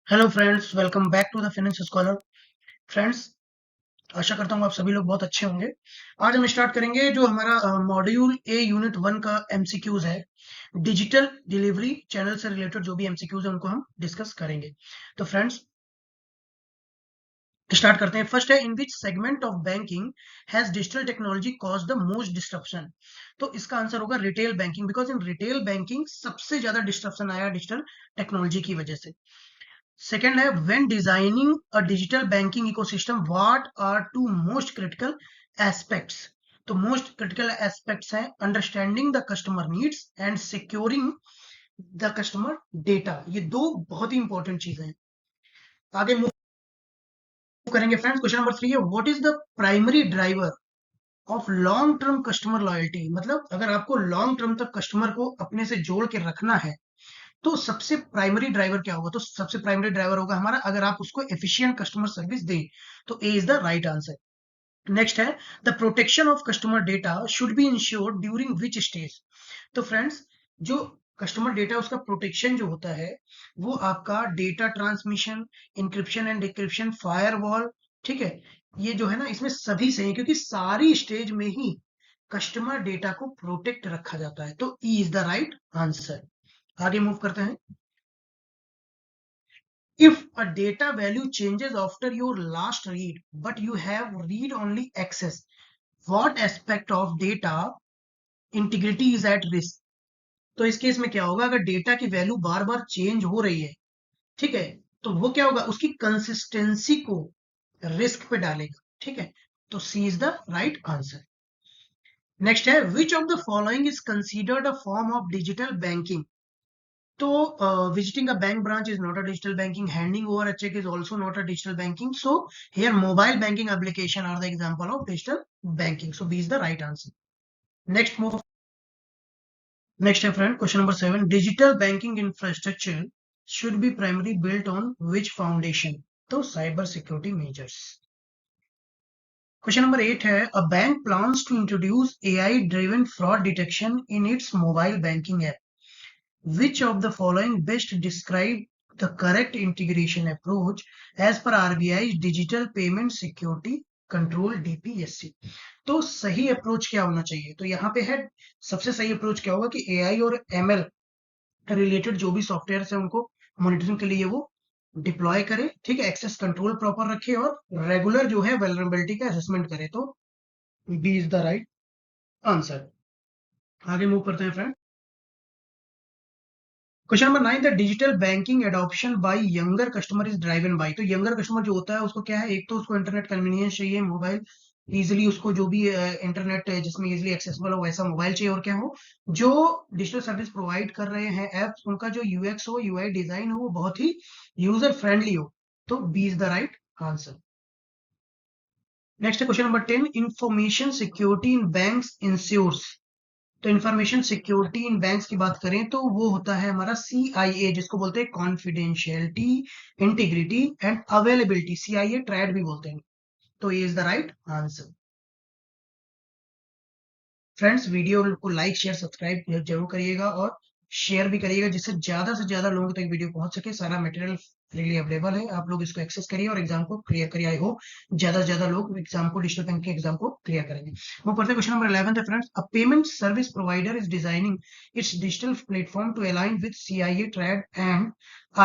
Hello friends, welcome back to the finance scholar. Friends, आशा करता हूँ आप सभी लोग बहुत अच्छे होंगे। आज हम स्टार्ट करेंगे जो हमारा मॉड्यूल ए यूनिट 1 का एमसीक्यूज है। डिजिटल डिलीवरी चैनल से रिलेटेड जो भी एमसीक्यूज है उनको हम डिस्कस करेंगे। तो फ्रेंड्स, स्टार्ट करते हैं। फर्स्ट है, in which segment of banking has digital technology cause the most disruption. तो इसका आंसर होगा retail banking, because in retail banking सबसे ज्यादा डिस्ट्रप्शन आया डिजिटल टेक्नोलॉजी की वजह से। सेकंड है, when designing a digital banking ecosystem what are two most critical aspects. तो मोस्ट क्रिटिकल एस्पेक्ट्स हैं understanding the customer needs and securing the customer data. ये दो बहुत ही इंपॉर्टेंट चीजें हैं। आगे मूव करेंगे फ्रेंड्स। क्वेश्चन नंबर 3 है, what is the primary driver of long term customer loyalty. मतलब अगर आपको लॉन्ग टर्म तक कस्टमर को अपने से जोड़ के रखना है तो सबसे प्राइमरी ड्राइवर क्या होगा? तो सबसे प्राइमरी ड्राइवर होगा हमारा, अगर आप उसको एफिशिएंट कस्टमर सर्विस दें। तो A is the right answer. Next है, the protection of customer data should be ensured during which stage. तो फ्रेंड्स, जो कस्टमर डेटा उसका प्रोटेक्शन जो होता है वो आपका data transmission, encryption and decryption, firewall, ठीक है, ये जो है ना इसमें सभी से है, क्योंकि सारी स्टेज में ही कस्टमर डेटा को प्रोटेक्ट रखा जाता है। तो E is the right answer. आगे मूव करते हैं। If a data value changes after your last read, but you have read-only access, what aspect of data integrity is at risk? तो इस केस में क्या होगा, अगर डेटा की वैल्यू बार बार चेंज हो रही है, ठीक है, तो वो क्या होगा, उसकी कंसिस्टेंसी को रिस्क पे डालेगा। ठीक है, तो C is the right answer. Next है, which of the following is considered a form of digital banking. तो visiting a bank branch is not a digital banking. Handing over a check is also not a digital banking. So here mobile banking application are the example of digital banking. So B is the right answer. Next move. Next friend, question number 7. Digital banking infrastructure should be primarily built on which foundation? So cyber security measures. Question number 8 है, a bank plans to introduce AI driven fraud detection in its mobile banking app. Which of the following best describe the correct integration approach as per RBI's Digital Payment Security Control DPSC? तो सही approach क्या होना चाहिए? तो यहाँ पे है, सबसे सही अप्रोच क्या होगा कि AI और ML रिलेटेड जो भी सॉफ्टवेयर है उनको मॉनिटरिंग के लिए वो डिप्लॉय करे, ठीक है, एक्सेस कंट्रोल प्रॉपर रखे और रेगुलर जो है वेलनरेबिलिटी का असेसमेंट करे। तो B is the right answer. आगे मूव करते हैं friend. Question number 9, the digital banking adoption by younger customer is driven by. तो यंगर कस्टमर जो होता है उसको क्या है, एक तो उसको इंटरनेट कन्वीनियंस चाहिए, मोबाइल इजीली, उसको जो भी इंटरनेट जिसमें इजीली एक्सेसिबल हो वैसा मोबाइल चाहिए, और क्या हो, जो डिजिटल सर्विस प्रोवाइड कर रहे हैं एप्स, उनका जो यूएक्स हो, यूआई डिजाइन हो, वो बहुत ही यूजर फ्रेंडली हो। तो B is the right answer. Next question number 10, information security in banks ensures. तो इंफॉर्मेशन सिक्योरिटी इन बैंक्स की बात करें तो वो होता है हमारा CIA, जिसको बोलते हैं confidentiality, integrity and availability, CIA trade भी बोलते हैं। तो ये is the right answer. Friends, video को लाइक शेयर सब्सक्राइब जरूर करिएगा और शेयर भी करिएगा, जिससे ज्यादा से ज्यादा लोगों तक वीडियो पहुंच सके। सारा मटेरियल फ्रीली अवेलेबल है, आप लोग इसको एक्सेस करिए और एग्जाम को क्लियर करिए। आई होप ज्यादा से ज्यादा लोग एग्जाम को, डिजिटल बैंकिंग एग्जाम को क्लियर करेंगे। वो पढ़ते हैं क्वेश्चन नंबर 11 है friends, a payment service provider is designing its digital platform to align with CIA triad and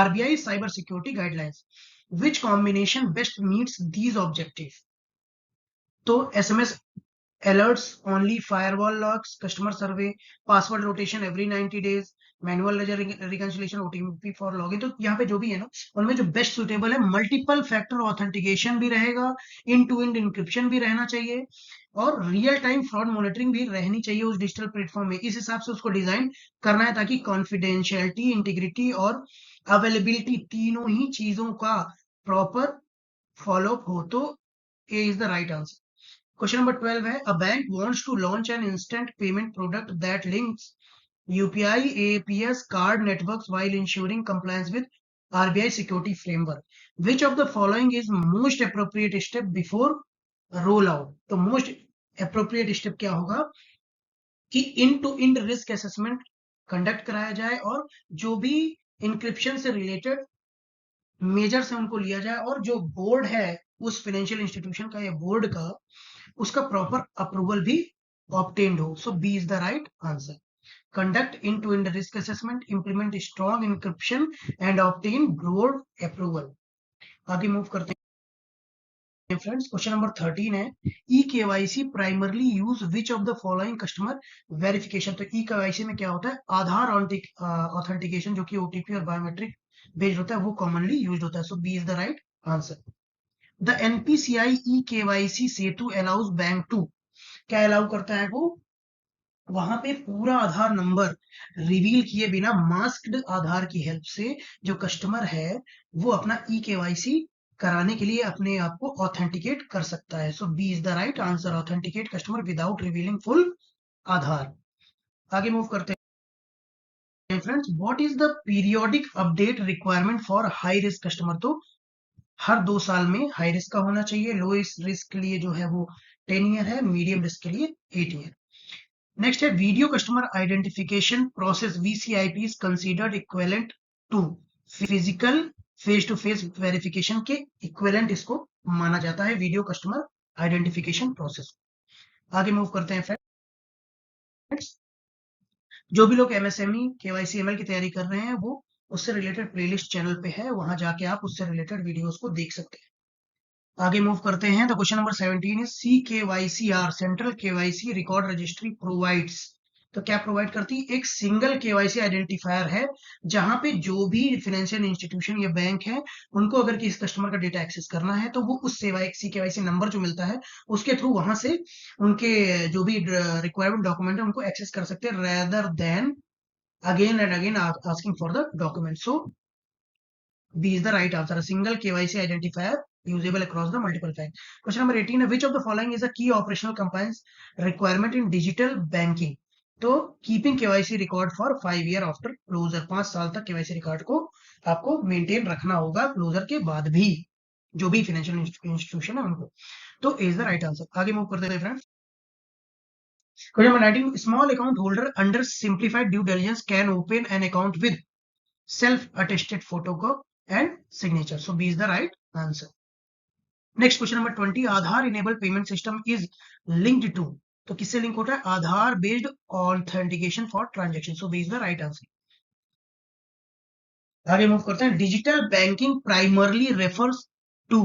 RBI cyber security guidelines. Which combination best meets these objective. तो SMS alerts only, firewall logs, customer survey, password rotation every 90 days, manual ledger reconciliation, OTP for login. तो यहाँ पे जो भी है ना, उनमें जो बेस्ट सुटेबल है, मल्टीपल फैक्टर ऑथेंटिकेशन भी रहेगा, इन टू इंड इंक्रिप्शन भी रहना चाहिए, और रियल टाइम फ्रॉड मॉनिटरिंग भी रहनी चाहिए उस डिजिटल प्लेटफॉर्म में। इस हिसाब से उसको डिजाइन करना है ताकि कॉन्फिडेंशियलिटी, इंटीग्रिटी और अवेलेबिलिटी तीनों ही चीजों का प्रॉपर फॉलोअप हो। तो A is the right answer. Question number 12 है, a bank wants to launch an instant payment product that links UPI APS card networks while ensuring compliance with RBI security framework. Which of the following is most appropriate step before rollout? तो most appropriate step क्या होगा कि end to end risk assessment conduct कराया जाए और जो भी encryption से रिलेटेड मेजर से उनको लिया जाए और जो बोर्ड है उस फाइनेंशियल इंस्टीट्यूशन का या बोर्ड का, उसका प्रॉपर अप्रूवल भी ऑब्टेन्ड हो. So B is the right answer. Conduct end-to-end risk assessment, implement strong encryption and obtain board approval. आगे मूव करते हैं फ्रेंड्स. क्वेश्चन नंबर 13 है, e KYC primarily use which of the following customer verification. तो e KYC में क्या होता है, आधार authentication जो कि ओटीपी और बायोमेट्रिक बेस्ड होता है, वो कॉमनली यूज होता है. So B is the right answer. The NPCI e KYC Setu allows bank to, क्या अलाउ करता है वो, वहां पे पूरा आधार नंबर रिवील किए बिना मास्क्ड आधार की हेल्प से जो कस्टमर है वो अपना ई केवाईसी कराने के लिए अपने आप को ऑथेंटिकेट कर सकता है. So B is the right answer. Authenticate customer without revealing full Aadhaar. आगे मूव करते हैं friends. What is the periodic update requirement for high risk customer. तो हर 2 साल में हाई रिस्क का होना चाहिए. लो रिस्क के लिए जो है वो 10 ईयर है, मीडियम रिस्क के लिए 8 ईयर. नेक्स्ट है video customer identification process VCIP is considered equivalent to physical face to face verification के इक्विवेलेंट इसको माना जाता है, वीडियो कस्टमर आइडेंटिफिकेशन प्रोसेस. आगे मूव करते हैं फ्रेंड्स. जो भी लोग एमएसएमई केवाईसी एमएल की तैयारी कर रहे हैं वो उससे रिलेटेड प्लेलिस्ट चैनल पे है, वहां जाके आप उससे रिलेटेड वीडियोस को देख सकते हैं. आगे मूव करते हैं. तो question number 17 is C CKYCR central KYC record registry provides. तो क्या प्रोवाइड करती है, एक सिंगल केवाईसी आइडेंटिफायर है जहां पे जो भी फाइनेंशियल इंस्टीट्यूशन या बैंक है उनको अगर किसी कस्टमर का डेटा एक्सेस करना है तो वो उस सी केवाईसी नंबर जो मिलता है उसके थ्रू वहां से उनके जो भी रिक्वायरमेंट डॉक्यूमेंट है उनको एक्सेस कर सकते हैं, rather than again and again asking for the document. So B is the right answer. A single KYC identifier usable across the multiple banks. Question number 18. Which of the following is a key operational compliance requirement in digital banking? तो keeping KYC record for 5 year after closure, 5 साल तक KYC record को आपको maintain रखना होगा closure के बाद भी, जो भी फाइनेंशियल इंस्टीट्यूशन है उनको. तो इज द राइट आंसर. आगे मूव करते हैं friends. Question number 19. Small account holder under simplified due diligence can open an account with self-attested photo and signature. So B is the right answer. Next question number 20. Aadhaar enabled payment system is linked to. तो किससे link होता है, Aadhaar based authentication for transaction. So B is the right answer. आगे move करते हैं. Digital banking primarily refers to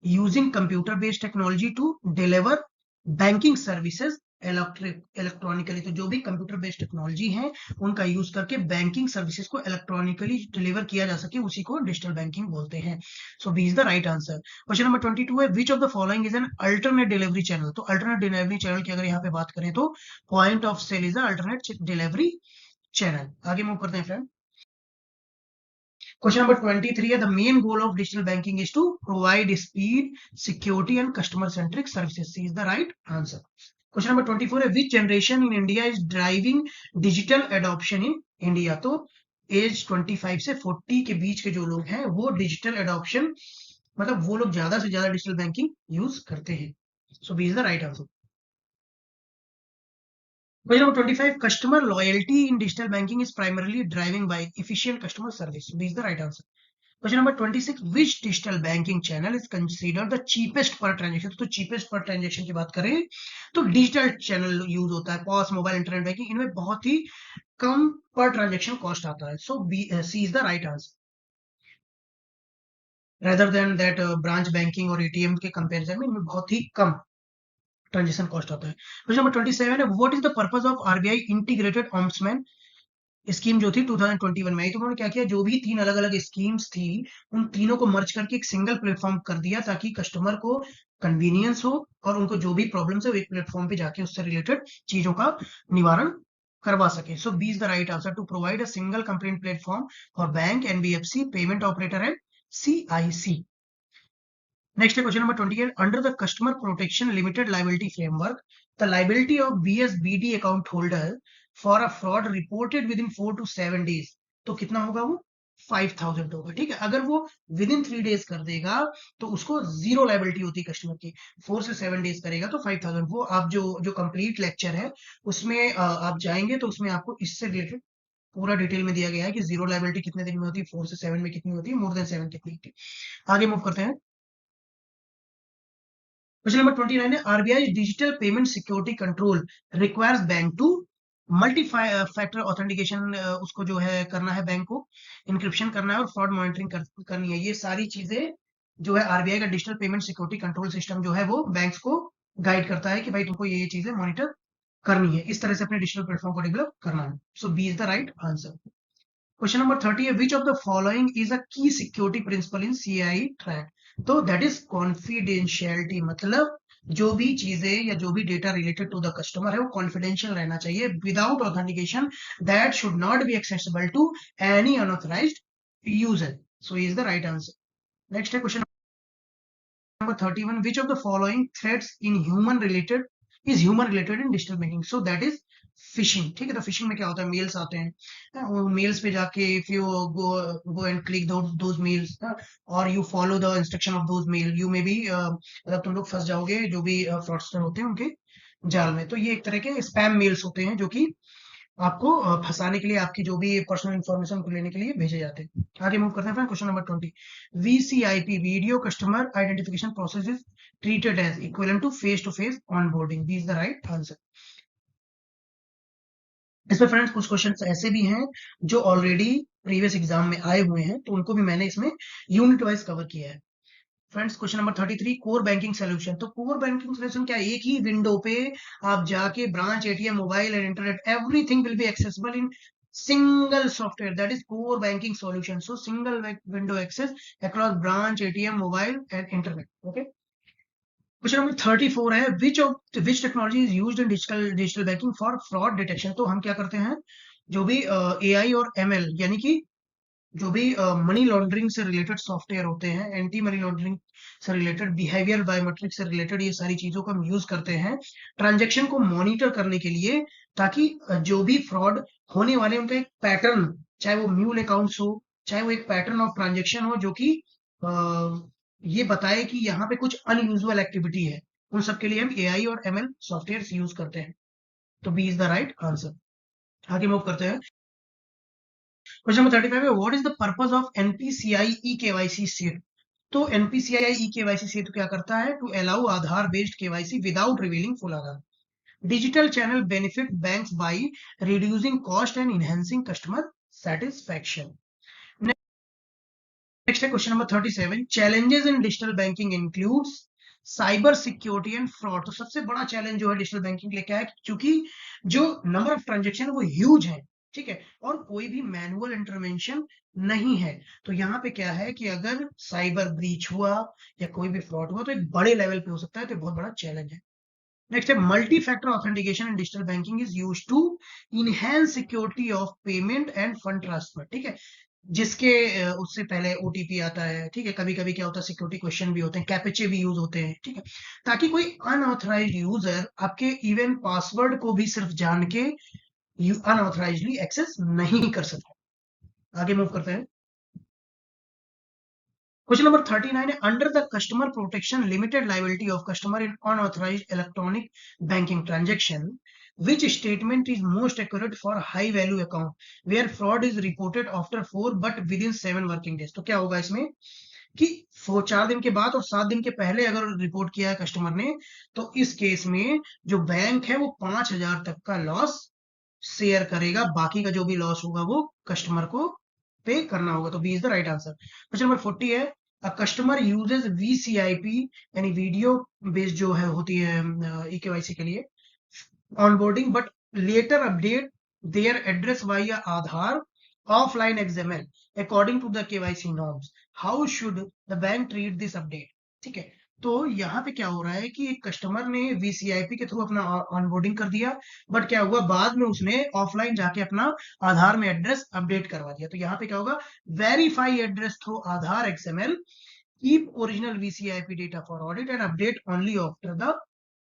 using computer based technology to deliver banking services electronically. तो जो भी कंप्यूटर बेस्ड टेक्नोलॉजी है उनका यूज करके बैंकिंग सर्विसेज को इलेक्ट्रॉनिकली डिलीवर किया जा सके, उसी को डिजिटल बैंकिंग बोलते हैं. So B is the right answer. Question number 22 है, which of the following is an alternate delivery channel. तो अल्टरनेट डिलीवरी चैनल की अगर यहाँ पे बात करें तो point of sale is the alternate delivery channel. आगे मूव करते हैं फ्रेंड. Question number 23 है, the main goal of digital banking is to provide speed, security and customer centric services. C is the right answer. Question number 24 है, which generation in India is driving digital adoption in India. तो as 25 से 40 के बीच के जो लोग हैं वो digital adoption, मतलब वो लोग ज्यादा से ज्यादा डिजिटल बैंकिंग यूज करते हैं. So B is the right answer. Question number 25, customer loyalty in digital banking is primarily driven by efficient customer service. So this is the right answer. Question number 26, which digital banking channel is considered the cheapest per transaction. तो cheapest per transaction की बात करें तो digital channel use होता है, POS, mobile, internet banking, इनमें बहुत ही कम per transaction cost आता है. So C is the right answer. Rather than that branch banking और एटीएम के कंपेरिजन में इनमें बहुत ही कम ट्रांजेक्शन कॉस्ट आता है. क्वेश्चन नंबर 27 है, what is the purpose of RBI integrated ombudsman scheme जो थी 2021 में आई. तो उन्होंने क्या किया, जो भी 3 अलग अलग स्कीम्स थी उन तीनों को मर्ज करके एक सिंगल प्लेटफॉर्म कर दिया ताकि कस्टमर को कन्वीनियंस हो और उनको जो भी प्रॉब्लम्स है वो एक प्लेटफॉर्म पे जाके उससे रिलेटेड चीजों का निवारण करवा सके. So B is the right answer. To provide a single complaint platform for bank, NBFC, payment operator and CIC. Next question number 28. Under the Customer Protection Limited Liability Framework, the liability of BSBD account holder for a fraud reported within 4 to 7 days. तो कितना होगा वो 5,000 होगा. ठीक है, अगर वो with in 3 days कर देगा तो उसको जीरो लाइबिलिटी होती है कस्टमर की. 4 से 7 डेज करेगा तो 5,000. वो आप जो कंप्लीट लेक्चर है उसमें आप जाएंगे तो उसमें आपको इससे रिलेटेड पूरा डिटेल में दिया गया है कि जीरो लायबिलिटी कितने दिन में होती है, 4 से 7 में कितनी होती है, मोर देन 7 कितनी होती है। आगे मूव करते हैं। क्वेश्चन नंबर 29 है RBI digital payment security control requires bank to multi factor authentication, उसको जो है करना है बैंक को, इंक्रिप्शन करना है और फ्रॉड मॉनिटरिंग करनी है। ये सारी चीजें जो है आरबीआई का digital payment security control system जो है वो बैंक्स को गाइड करता है कि भाई तुमको ये चीजें मॉनिटर करनी है, इस तरह से अपने डिजिटल प्लेटफॉर्म को डेवलप करना है। So B is the right answer. Question number 30 है which of the following is a key security principle in CI track. तो दैट इज कॉन्फिडेंशियलिटी, मतलब जो भी चीजें या जो भी data related to the customer है वो कॉन्फिडेंशियल रहना चाहिए without authentication, that should not be accessible to any unauthorised user. So is the right answer. Next है question number 31 which of the following threats in human related is human related in digital banking। so that is fishing. ठीक है, तो fishing में क्या होता है, mails आते हैं, वो मेल्स पे जाके if you go and click those mails और you follow the instruction of those mail, you may be मतलब तुम लोग फंस जाओगे, जो भी फ्रॉडस्टर होते हैं उनके जाल में। तो ये एक तरह के स्पैम मेल्स होते हैं जो कि आपको फंसाने के लिए, आपकी जो भी पर्सनल इंफॉर्मेशन को लेने के लिए भेजे जाते हैं। आगे मूव करते हैं question number 20 VCIP video customer identification process is treated as equivalent to face onboarding. B is the right answer. इसमें फ्रेंड्स कुछ क्वेश्चन ऐसे भी हैं जो ऑलरेडी प्रीवियस एग्जाम में आए हुए हैं, तो उनको भी मैंने इसमें यूनिट वाइज कवर किया है। Friends question number 33 core banking solution. तो कोर बैंकिंग सोल्यूशन क्या, एक ही विंडो पे आप जाके branch, ATM, mobile and internet everything will be accessible in single software, that is core banking solution. So single window access across branch, ATM, mobile and internet. Okay, question number 34 है which technology is used in digital banking for fraud detection. तो हम क्या करते हैं, जो भी AI और ML यानी कि जो भी मनी लॉन्ड्रिंग से रिलेटेड सॉफ्टवेयर होते हैं, एंटी मनी लॉन्ड्रिंग से रिलेटेड, बिहेवियर बायोमेट्रिक से रिलेटेड, ये सारी चीजों को हम यूज करते हैं ट्रांजैक्शन को मॉनिटर करने के लिए, ताकि जो भी फ्रॉड होने वाले उनका एक पैटर्न, चाहे वो म्यूल अकाउंट्स हो, चाहे वो एक पैटर्न ऑफ ट्रांजेक्शन हो जो कि ये बताए कि यहाँ पे कुछ अनयूजुअल एक्टिविटी है, उन सब के लिए हम एआई और एमएल सॉफ्टवेयर यूज करते हैं। तो B is the right answer. आगे मूव करते हैं। क्वेश्चन नंबर 35 है what is the purpose of NPCI e KYC Setu. तो एनपीसीआई ई केवाईसी सीट क्या करता है, to allow Aadhaar based KYC without revealing full Aadhaar. Digital channel benefit banks by reducing cost and enhancing customer satisfaction. Next है question number 37 challenges in digital banking includes cyber security and fraud. तो सबसे बड़ा challenge जो है digital banking लेके आया, क्योंकि जो नंबर ऑफ ट्रांजेक्शन है वो ह्यूज है, ठीक है, और कोई भी मैनुअल इंटरवेंशन नहीं है। तो यहाँ पे क्या है कि अगर साइबर ब्रीच हुआ या कोई भी फ्रॉड हुआ तो एक बड़े लेवल पे हो सकता है, तो बहुत बड़ा चैलेंज है। नेक्स्ट है multi factor authentication in digital banking is used to enhance security of payment and fund transfer. ठीक है, जिसके उससे पहले ओटीपी आता है, ठीक है, कभी कभी क्या होता है सिक्योरिटी क्वेश्चन भी होते हैं, कैपेचे भी यूज होते हैं, ठीक है, ताकि कोई अनऑथराइज्ड यूजर आपके इवन पासवर्ड को भी सिर्फ जान के अनऑथराइजली एक्सेस नहीं कर सकता। आगे मूव करते हैं। क्वेश्चन नंबर 39 है under the customer protection limited liability of customer in unauthorised electronic banking transaction which statement is most accurate for high value account where fraud is reported after 4 but within 7 working days। तो क्या होगा इसमें कि 4 दिन के बाद और 7 दिन के पहले अगर रिपोर्ट किया है कस्टमर ने, तो इस केस में जो बैंक है वो 5,000 तक का लॉस शेयर करेगा, बाकी का जो भी लॉस होगा वो कस्टमर को पे करना होगा। तो B is the right answer. Question number 40 है अ कस्टमर यूजेस वीसीआईपी यानी वीडियो बेस्ड जो है होती है ईकेवाईसी के लिए onboarding but later update their address via Aadhaar offline XML according to the KYC norms। How should the bank treat this update? ठीक है, तो यहाँ पे क्या हो रहा है कि एक कस्टमर ने वीसीआईपी के थ्रू अपना ऑनबोर्डिंग कर दिया, बट क्या हुआ बाद में उसने ऑफलाइन जाके अपना आधार में एड्रेस अपडेट करवा दिया। तो यहाँ पे क्या होगा, verify address through Aadhaar XML, keep original VCIP data for audit and update only after the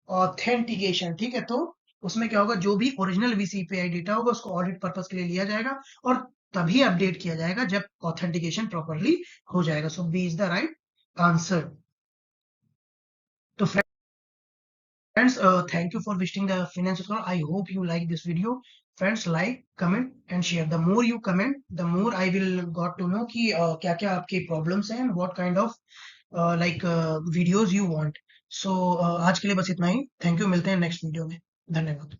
authentication. ठीक है, तो उसमें क्या होगा, जो भी ओरिजिनल वीसीपीआई डेटा होगा उसको ऑडिट पर्पस के लिए लिया जाएगा और तभी अपडेट किया जाएगा जब ऑथेंटिकेशन प्रॉपरली हो जाएगा। So B is the right answer. तो Friends, thank you for visiting the Finance Scholar. I hope you like this video. Friends, like, comment and share. The more you comment, the more I will got to know कि क्या क्या आपके problems हैं and what kind of videos you want. So आज के लिए बस इतना ही. Thank you. मिलते हैं next video में. धन्यवाद.